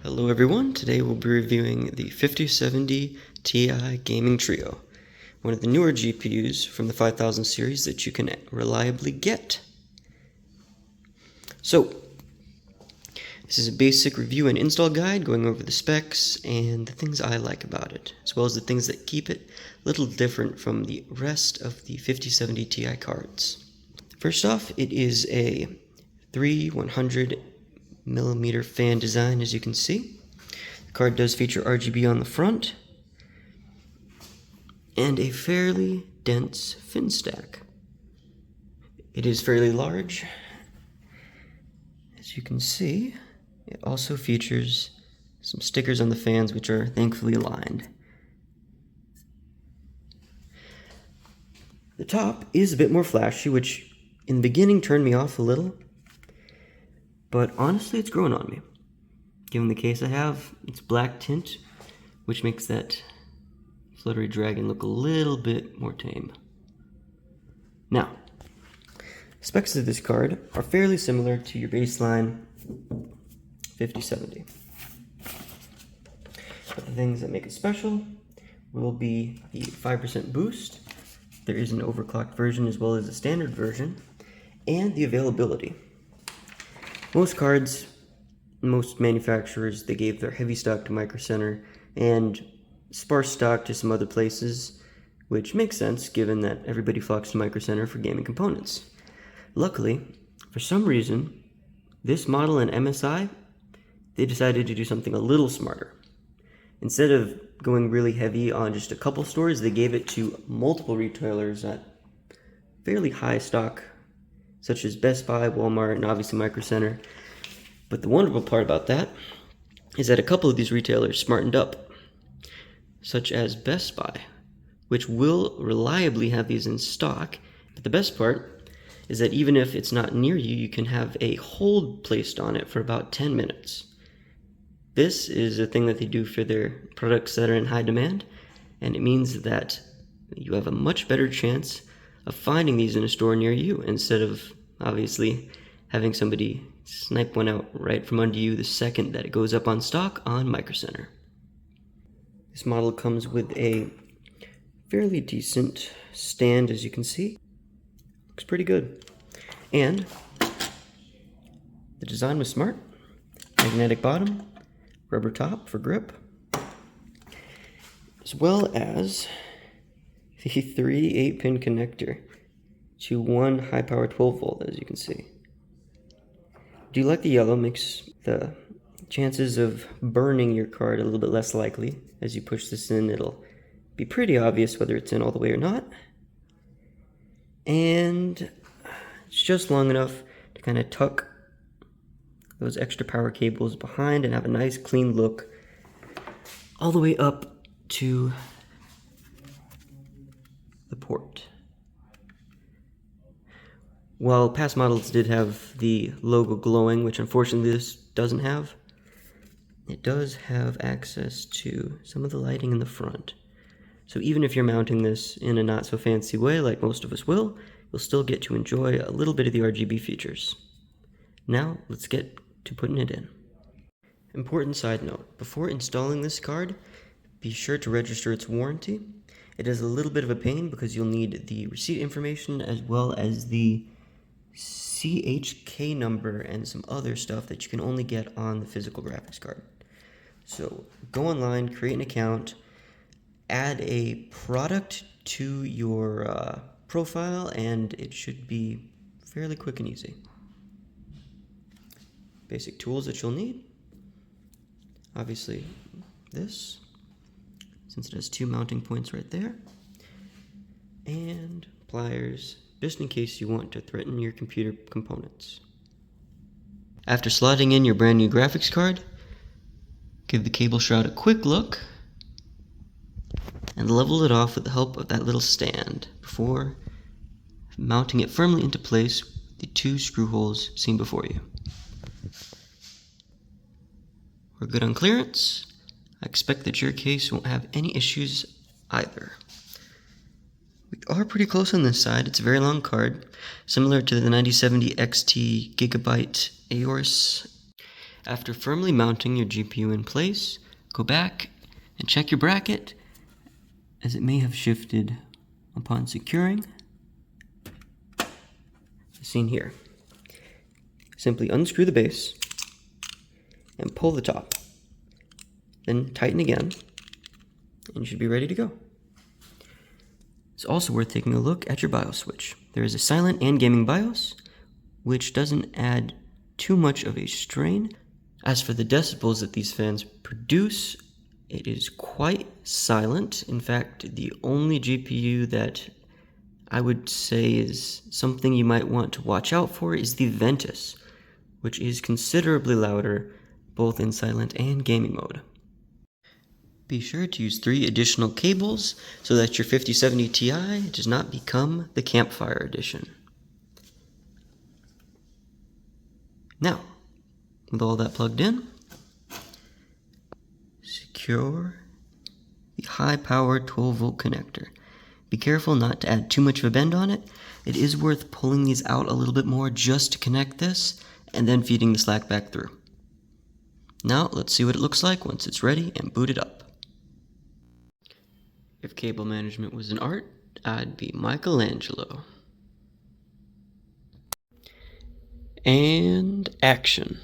Hello everyone, today we'll be reviewing the 5070 Ti Gaming Trio, one of the newer GPUs from the 5000 series that you can reliably get. So, this is a basic review and install guide going over the specs and the things I like about it, as well as the things that keep it a little different from the rest of the 5070 Ti cards. First off, it is a 100mm fan design, as you can see. The card does feature RGB on the front and a fairly dense fin stack. It is fairly large. As you can see, it also features some stickers on the fans, which are thankfully aligned. The top is a bit more flashy, which in the beginning turned me off a little, but honestly it's growing on me. Given the case I have, it's black tint, which makes that fluttery dragon look a little bit more tame. Now, specs of this card are fairly similar to your baseline 5070. But the things that make it special will be the 5% boost. There is an overclocked version as well as a standard version, and the availability. Most manufacturers, they gave their heavy stock to Micro Center and sparse stock to some other places, which makes sense given that everybody flocks to Micro Center for gaming components. Luckily, for some reason, this model and MSI, they decided to do something a little smarter. Instead of going really heavy on just a couple stores, they gave it to multiple retailers at fairly high stock, such as Best Buy, Walmart, and obviously Micro Center. But the wonderful part about that is that a couple of these retailers smartened up, such as Best Buy, which will reliably have these in stock. But the best part is that even if it's not near you, you can have a hold placed on it for about 10 minutes. This is a thing that they do for their products that are in high demand, and it means that you have a much better chance of finding these in a store near you instead of obviously having somebody snipe one out right from under you the second that it goes up on stock on Micro Center. This model comes with a fairly decent stand, as you can see. Looks pretty good. And the design was smart. Magnetic bottom, rubber top for grip, as well as the 3 8-pin connector to one high-power 12-volt, as you can see. Do you like the yellow? Makes the chances of burning your card a little bit less likely. As you push this in, it'll be pretty obvious whether it's in all the way or not. And it's just long enough to kind of tuck those extra power cables behind and have a nice clean look all the way up to the port. While past models did have the logo glowing, which unfortunately this doesn't have, it does have access to some of the lighting in the front. So even if you're mounting this in a not so fancy way like most of us will, you'll still get to enjoy a little bit of the RGB features. Now let's get to putting it in. Important side note, before installing this card, be sure to register its warranty. It is a little bit of a pain because you'll need the receipt information as well as the CHK number and some other stuff that you can only get on the physical graphics card. So go online, create an account, add a product to your profile, and it should be fairly quick and easy. Basic tools that you'll need. Obviously this, since it has 2 mounting points right there, and pliers, just in case you want to threaten your computer components. After slotting in your brand new graphics card, give the cable shroud a quick look and level it off with the help of that little stand before mounting it firmly into place with the 2 screw holes seen before you. We're good on clearance. I expect that your case won't have any issues either. We are pretty close on this side. It's a very long card, similar to the 9070 XT Gigabyte Aorus After firmly mounting your GPU in place, go back and check your bracket, as it may have shifted upon securing. As seen here. Simply unscrew the base and pull the top. Then tighten again, and you should be ready to go. It's also worth taking a look at your BIOS switch. There is a silent and gaming BIOS, which doesn't add too much of a strain. As for the decibels that these fans produce, it is quite silent. In fact, the only GPU that I would say is something you might want to watch out for is the Ventus, which is considerably louder both in silent and gaming mode. Be sure to use 3 additional cables so that your 5070 Ti does not become the Campfire Edition. Now, with all that plugged in, secure the high-powered 12-volt connector. Be careful not to add too much of a bend on it. It is worth pulling these out a little bit more just to connect this, and then feeding the slack back through. Now, let's see what it looks like once it's ready and booted up. If cable management was an art, I'd be Michelangelo. And action.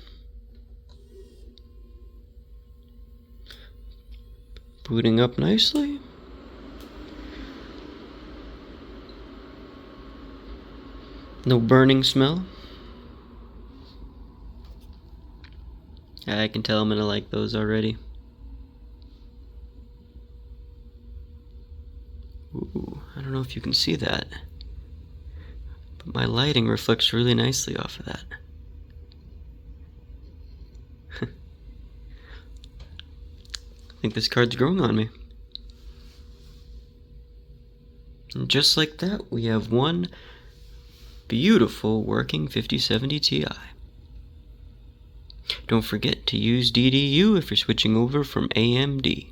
Booting up nicely. No burning smell. I can tell I'm gonna like those already. Ooh, I don't know if you can see that, but my lighting reflects really nicely off of that. I think this card's growing on me. And just like that, we have one beautiful working 5070 Ti. Don't forget to use DDU if you're switching over from AMD.